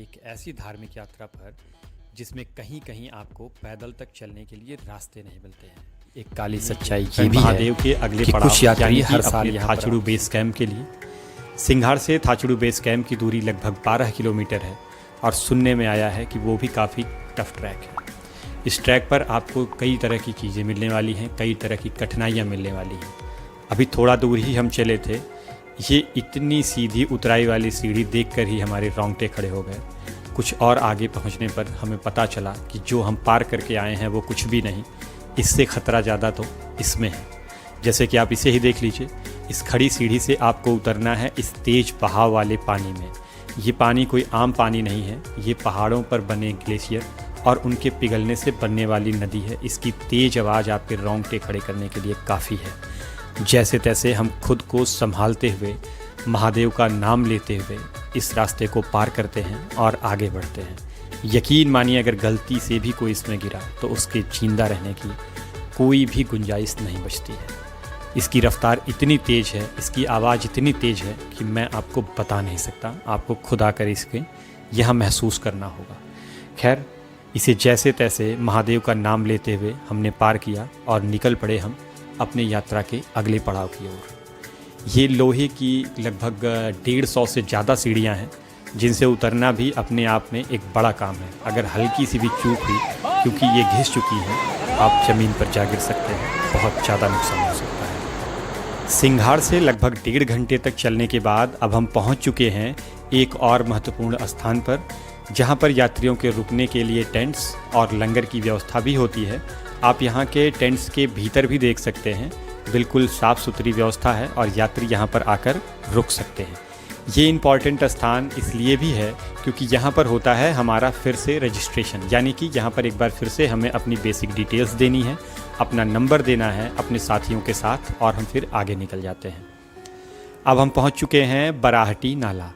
एक ऐसी धार्मिक यात्रा पर जिसमें कहीं कहीं आपको पैदल तक चलने के लिए रास्ते नहीं मिलते हैं। एक काली सच्चाई ये भी महादेव है के अगले कि पड़ाव कुछ यात्री यानी हर साल यहाँ पर थाचड़ू बेस कैंप के लिए सिंघार से थाचड़ू बेस कैंप की दूरी लगभग 12 किलोमीटर है और सुनने में आया है कि वो भी काफ़ी टफ ट्रैक है। इस ट्रैक पर आपको कई तरह की चीज़ें मिलने वाली हैं, कई तरह की कठिनाइयाँ मिलने वाली हैं। अभी थोड़ा दूर ही हम चले थे, ये इतनी सीधी उतराई वाली सीढ़ी देखकर ही हमारे रोंगटे खड़े हो गए। कुछ और आगे पहुंचने पर हमें पता चला कि जो हम पार करके आए हैं वो कुछ भी नहीं, इससे ख़तरा ज़्यादा तो इसमें है। जैसे कि आप इसे ही देख लीजिए, इस खड़ी सीढ़ी से आपको उतरना है इस तेज बहाव वाले पानी में। ये पानी कोई आम पानी नहीं है, ये पहाड़ों पर बने ग्लेशियर और उनके पिघलने से बनने वाली नदी है। इसकी तेज़ आवाज़ आपके रोंगटे खड़े करने के लिए काफ़ी है। जैसे तैसे हम खुद को संभालते हुए, महादेव का नाम लेते हुए इस रास्ते को पार करते हैं और आगे बढ़ते हैं। यकीन मानिए, अगर गलती से भी कोई इसमें गिरा तो उसके जिंदा रहने की कोई भी गुंजाइश नहीं बचती है। इसकी रफ्तार इतनी तेज़ है, इसकी आवाज़ इतनी तेज़ है कि मैं आपको बता नहीं सकता। आपको खुद आकर इसके यहाँ महसूस करना होगा। खैर, इसे जैसे तैसे महादेव का नाम लेते हुए हमने पार किया और निकल पड़े हम अपने यात्रा के अगले पड़ाव की ओर। ये लोहे की लगभग 150 से ज़्यादा सीढ़ियाँ हैं, जिनसे उतरना भी अपने आप में एक बड़ा काम है। अगर हल्की सी भी चूक हुई, क्योंकि ये घिस चुकी हैं, आप ज़मीन पर जा गिर सकते हैं, बहुत ज़्यादा नुकसान हो सकता है। सिंघार से लगभग 1.5 घंटे तक चलने के बाद अब हम पहुंच चुके हैं एक और महत्वपूर्ण स्थान पर, जहां पर यात्रियों के रुकने के लिए टेंट्स और लंगर की व्यवस्था भी होती है। आप यहां के टेंट्स के भीतर भी देख सकते हैं, बिल्कुल साफ़ सुथरी व्यवस्था है और यात्री यहां पर आकर रुक सकते हैं। ये इम्पॉर्टेंट स्थान इसलिए भी है क्योंकि यहाँ पर होता है हमारा फिर से रजिस्ट्रेशन, यानी कि यहाँ पर एक बार फिर से हमें अपनी बेसिक डिटेल्स देनी है, अपना नंबर देना है अपने साथियों के साथ, और हम फिर आगे निकल जाते हैं। अब हम पहुँच चुके हैं बराहटी नाला।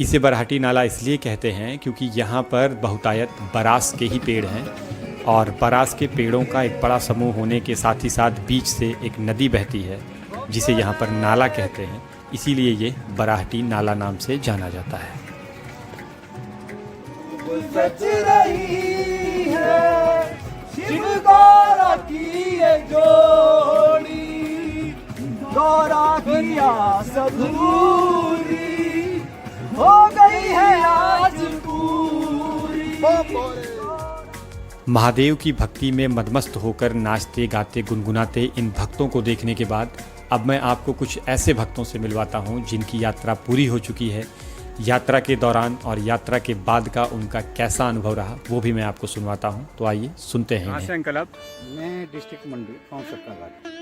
इसे बराहटी नाला इसलिए कहते हैं क्योंकि यहाँ पर बहुतायत बरास के ही पेड़ हैं और बरास के पेड़ों का एक बड़ा समूह होने के साथ ही साथ बीच से एक नदी बहती है जिसे यहाँ पर नाला कहते हैं, इसीलिए ये बराहटी नाला नाम से जाना जाता है। सच रही है शिव गौरा की ये जोड़ी, गौरा की आस अधूरी हो गई है आज पूरी। महादेव की भक्ति में मदमस्त होकर नाचते गाते गुनगुनाते इन भक्तों को देखने के बाद अब मैं आपको कुछ ऐसे भक्तों से मिलवाता हूं जिनकी यात्रा पूरी हो चुकी है। यात्रा के दौरान और यात्रा के बाद का उनका कैसा अनुभव रहा वो भी मैं आपको सुनवाता हूं। तो आइए सुनते हैं। कहाँ से अंकल आप? मैं डिस्ट्रिक्ट मंडी का।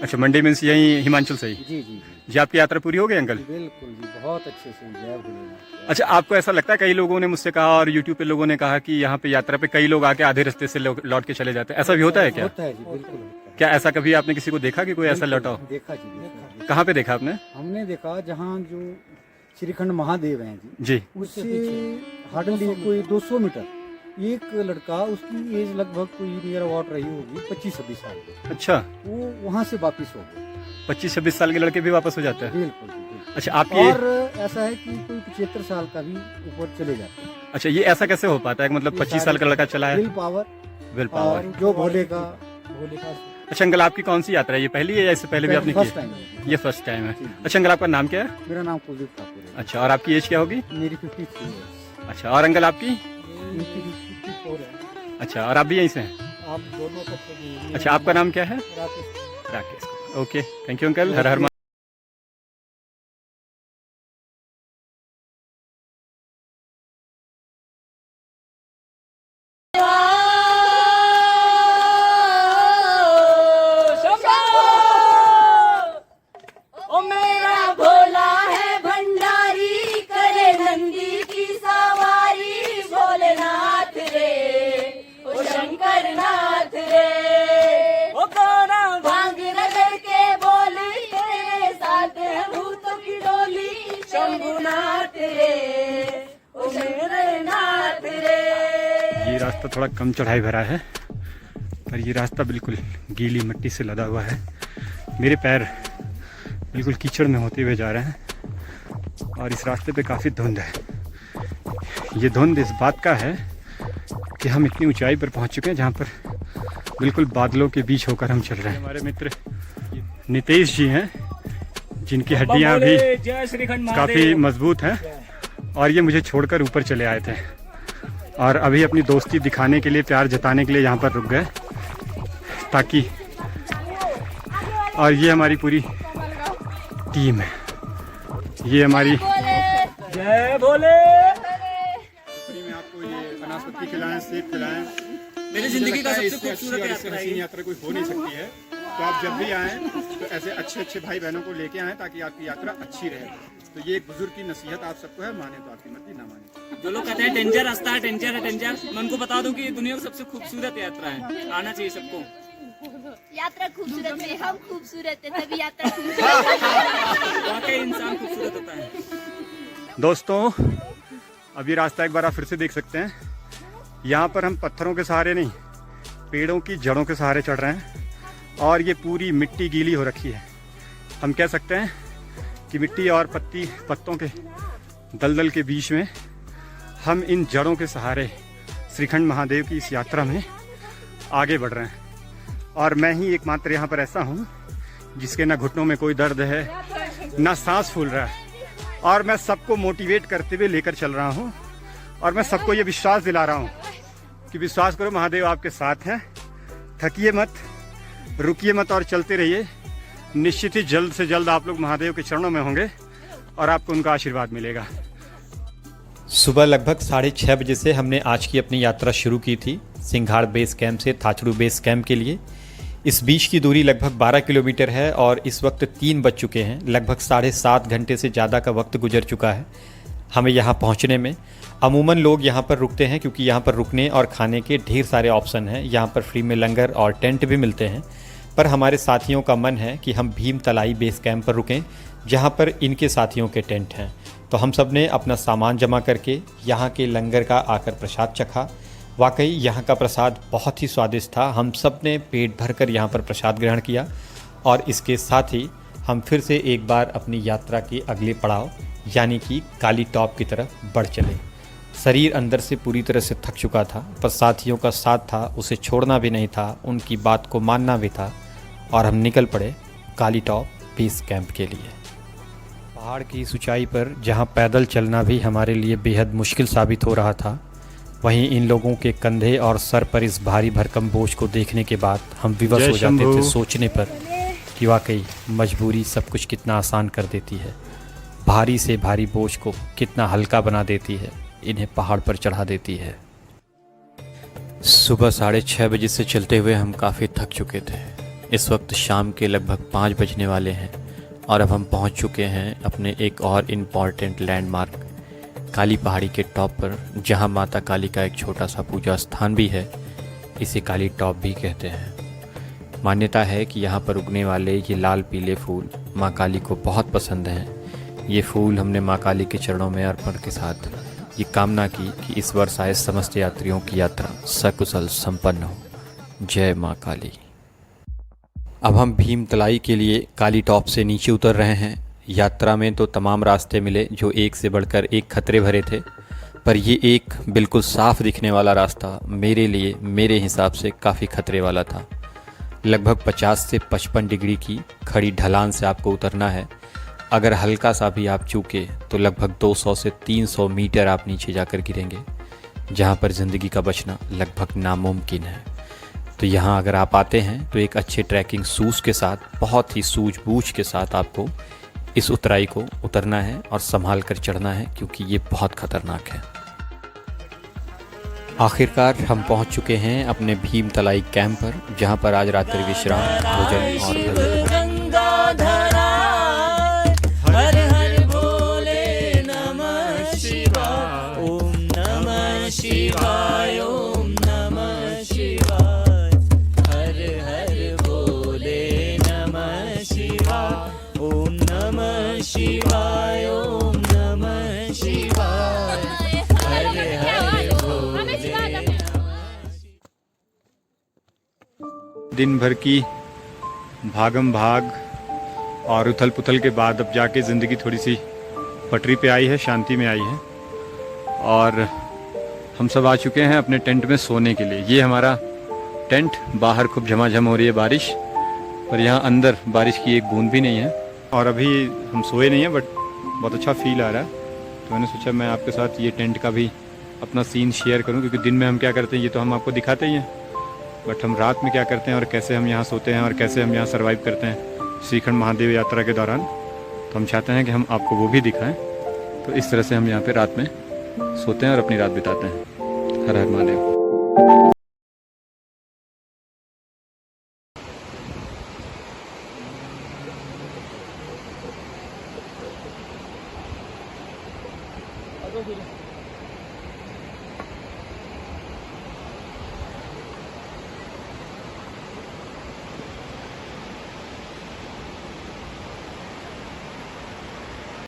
अच्छा, मंडी मीन्स यहीं हिमाचल से ही? जी जी जी, आपकी यात्रा पूरी हो गई अंकल? बिल्कुल जी, बहुत अच्छे से। जय भोलेनाथ। अच्छा, आपको ऐसा लगता है, कई लोगों ने मुझसे कहा और यूट्यूब पे लोगों ने कहा कि यहाँ पे यात्रा पे कई लोग आके आधे रास्ते से लौट के चले जाते हैं, ऐसा भी होता है क्या? होता है जी, बिल्कुल होता है। क्या ऐसा कभी आपने किसी को देखा कि कोई ऐसा लौटा हो? देखा जी, देखा। कहाँ पे देखा आपने? हमने देखा जहाँ जो श्रीखंड महादेव हैं जी, उससे हार्डली कोई 200 मीटर एक लड़का, उसकी एज लगभग कोई मेरा वाट रही होगी 25-26 साल की। अच्छा, वो वहाँ से वापिस हो गए। 25-26 साल के लड़के भी वापस हो जाते हैं? बिल्कुल जी, बिल्कुल। अच्छा, आप ये और ऐसा है कि कोई 75 साल का भी ऊपर चले जाते हैं। अच्छा, ये ऐसा कैसे हो पाता है? मतलब 25 साल का लड़का चला है? विल पावर और जो भोले का। अच्छा अंकल, आपकी कौन सी यात्रा है? ये पहली है या इससे पहले भी आपने फर्स्ट की? टाइम है। ये फर्स्ट टाइम है। अच्छा अंकल, आपका नाम क्या है? मेरा नाम कुलदीप ठाकुर है। अच्छा, और आपकी एज क्या होगी? मेरी 53 है। अच्छा, और अंकल आपकी? 54 है। अच्छा, और आप भी यहीं से हैं? आप दोनों तक। अच्छा, आपका नाम क्या है? Rakesh. Rakesh. Okay, thank you uncle. हर हर ये रास्ता थोड़ा कम चढ़ाई भरा है, पर ये रास्ता बिल्कुल गीली मिट्टी से लदा हुआ है। मेरे पैर बिल्कुल कीचड़ में होते हुए जा रहे हैं और इस रास्ते पे काफ़ी धुंध है। ये धुंध इस बात का है कि हम इतनी ऊंचाई पर पहुंच चुके हैं जहां पर बिल्कुल बादलों के बीच होकर हम चल रहे हैं। हमारे मित्र नितेश जी हैं जिनकी हड्डियां भी काफ़ी मजबूत हैं और ये मुझे छोड़कर ऊपर चले आए थे और अभी अपनी दोस्ती दिखाने के लिए, प्यार जताने के लिए यहाँ पर रुक गए ताकि, और ये हमारी पूरी टीम है, ये हमारी जय भोले। में आपको ये वनस्पति खिलाएं, सेब खिलाएं। मेरी जिंदगी का सबसे खूबसूरत यात्रा है। यात्रा कोई हो नहीं सकती है, तो आप जब भी आएँ तो ऐसे अच्छे अच्छे भाई बहनों को लेके आएँ ताकि आपकी यात्रा अच्छी रहे। तो ये एक बुजुर्ग की नसीहत आप सबको है, माने तो आपकी मर्जी, ना माने। जो लोग कहते हैं डेंजर रास्ता है, डेंजर है, डेंजर, मैं उनको बता दूं कि ये दुनिया की सबसे खूबसूरत यात्रा है, आना चाहिए सबको। यात्रा खूबसूरत है, हम खूबसूरत है, तभी यात्रा खूबसूरत है। वाकई इंसान खूबसूरत होता है। दोस्तों, अभी रास्ता एक बार आप फिर से देख सकते हैं। यहाँ पर हम पत्थरों के सहारे नहीं, पेड़ों की जड़ों के सहारे चढ़ रहे हैं और ये पूरी मिट्टी गीली हो रखी है। हम कह सकते हैं कि मिट्टी और पत्तों के दलदल के बीच में हम इन जड़ों के सहारे श्रीखंड महादेव की इस यात्रा में आगे बढ़ रहे हैं। और मैं ही एकमात्र यहाँ पर ऐसा हूँ जिसके ना घुटनों में कोई दर्द है, ना सांस फूल रहा है, और मैं सबको मोटिवेट करते हुए लेकर चल रहा हूँ और मैं सबको ये विश्वास दिला रहा हूँ कि विश्वास करो, महादेव आपके साथ हैं। थकिए मत, रुकिए मत और चलते रहिए। निश्चित ही जल्द से जल्द आप लोग महादेव के चरणों में होंगे और आपको उनका आशीर्वाद मिलेगा। सुबह लगभग 6:30 बजे से हमने आज की अपनी यात्रा शुरू की थी सिंघाड़ बेस कैंप से थाचड़ू बेस कैंप के लिए। इस बीच की दूरी लगभग 12 किलोमीटर है और इस वक्त 3 बज चुके हैं। लगभग 7.5 घंटे से ज़्यादा का वक्त गुजर चुका है हमें यहाँ पहुँचने में। अमूमन लोग यहाँ पर रुकते हैं क्योंकि यहाँ पर रुकने और खाने के ढेर सारे ऑप्शन हैं। यहाँ पर फ्री में लंगर और टेंट भी मिलते हैं। पर हमारे साथियों का मन है कि हम भीम तलाई बेस कैंप पर रुकें जहाँ पर इनके साथियों के टेंट हैं। तो हम सब ने अपना सामान जमा करके यहाँ के लंगर का आकर प्रसाद चखा। वाकई यहाँ का प्रसाद बहुत ही स्वादिष्ट था। हम सब ने पेट भरकर यहाँ पर प्रसाद ग्रहण किया और इसके साथ ही हम फिर से एक बार अपनी यात्रा के अगले पड़ाव यानी कि काली टॉप की तरफ बढ़ चले। शरीर अंदर से पूरी तरह से थक चुका था, पर साथियों का साथ था, उसे छोड़ना भी नहीं था, उनकी बात को मानना भी था और हम निकल पड़े काली टॉप बेस कैंप के लिए। पहाड़ की इस ऊंचाई पर जहां पैदल चलना भी हमारे लिए बेहद मुश्किल साबित हो रहा था, वहीं इन लोगों के कंधे और सर पर इस भारी भरकम बोझ को देखने के बाद हम विवश हो जाते थे सोचने पर कि वाकई मजबूरी सब कुछ कितना आसान कर देती है, भारी से भारी बोझ को कितना हल्का बना देती है, इन्हें पहाड़ पर चढ़ा देती है। सुबह 6:30 बजे से चलते हुए हम काफ़ी थक चुके थे। इस वक्त शाम के लगभग 5 बजने वाले हैं और अब हम पहुंच चुके हैं अपने एक और इम्पॉर्टेंट लैंडमार्क काली पहाड़ी के टॉप पर, जहां माता काली का एक छोटा सा पूजा स्थान भी है। इसे काली टॉप भी कहते हैं। मान्यता है कि यहाँ पर उगने वाले ये लाल पीले फूल माँ काली को बहुत पसंद हैं। ये फूल हमने माँ काली के चरणों में अर्पण के साथ ये कामना की कि इस वर्ष आए समस्त यात्रियों की यात्रा सकुशल संपन्न हो। जय माँ काली। अब हम भीम तलाई के लिए काली टॉप से नीचे उतर रहे हैं। यात्रा में तो तमाम रास्ते मिले जो एक से बढ़कर एक खतरे भरे थे, पर ये एक बिल्कुल साफ दिखने वाला रास्ता मेरे हिसाब से काफ़ी खतरे वाला था। लगभग 50 से 55 डिग्री की खड़ी ढलान से आपको उतरना है। अगर हल्का सा भी आप चूके तो लगभग 200 से 300 मीटर आप नीचे जाकर गिरेंगे, जहाँ पर ज़िंदगी का बचना लगभग नामुमकिन है। तो यहाँ अगर आप आते हैं तो एक अच्छे ट्रैकिंग शूज़ के साथ, बहुत ही सूझबूझ के साथ आपको इस उतराई को उतरना है और संभाल कर चढ़ना है, क्योंकि ये बहुत खतरनाक है। आखिरकार हम पहुंच चुके हैं अपने भीम तलाई कैंप पर, जहां पर आज रात्रि विश्राम, भोजन और हर हर भोले नमः शिवाय, ओम नमः शिवाय, ओम नमः शिवाय। हर हर भोले नमः शिवाय, ओम नमः शिवाय, ओम नमः शिवाय। हर हर भोले। दिन भर की भागम भाग और उथल पुथल के बाद अब जाके ज़िंदगी थोड़ी सी पटरी पे आई है, शांति में आई है। और हम सब आ चुके हैं अपने टेंट में सोने के लिए। ये हमारा टेंट, बाहर खूब झमाझम हो रही है बारिश, पर यहाँ अंदर बारिश की एक बूंद भी नहीं है। और अभी हम सोए नहीं हैं, बट बहुत अच्छा फील आ रहा है, तो मैंने सोचा मैं आपके साथ ये टेंट का भी अपना सीन शेयर करूं, क्योंकि दिन में हम क्या करते हैं ये तो हम आपको दिखाते ही हैं, बट हम रात में क्या करते हैं और कैसे हम यहाँ सोते हैं और कैसे हम यहाँ सर्वाइव करते हैं श्रीखंड महादेव यात्रा के दौरान, तो हम चाहते हैं कि हम आपको वो भी दिखाएं। तो इस तरह से हम यहाँ पे रात में सोते हैं और अपनी रात बिताते हैं। हर हर महादेव। अब